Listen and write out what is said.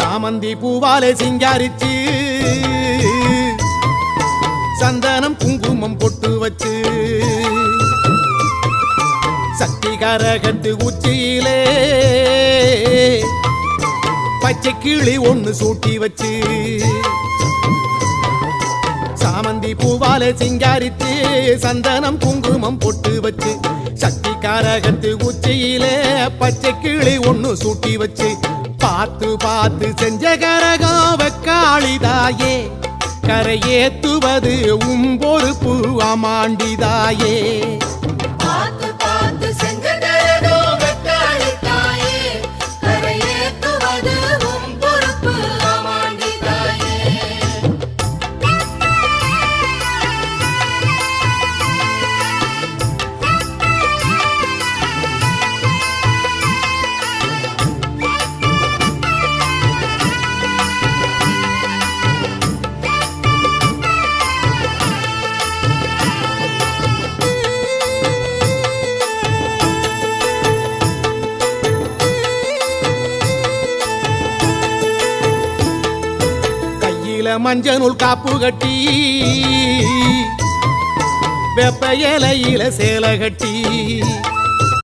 சாமந்தி பூவாலே சிங்காரிச்சு சந்தனம் குங்குமம் பொட்டு வச்சு சக்தி கரகத்து உச்சியிலே பச்சை கிளி ஒண்ணு சூட்டி வச்சு சாமந்தி பூவாலே சிங்காரித்து சந்தனம் குங்குமம் பொட்டு வச்சு சக்தி கரகத்து உச்சியிலே பச்சை கிளி ஒண்ணு சூட்டி வச்சு பார்த்து பார்த்து செஞ்ச கரகம் வெக்காளிதாயே கரையேத்துவது பொறுப்பு அமாண்டிதாயே மஞ்சள் காப்பு கட்டி வெப்ப இலையில சேலை கட்டி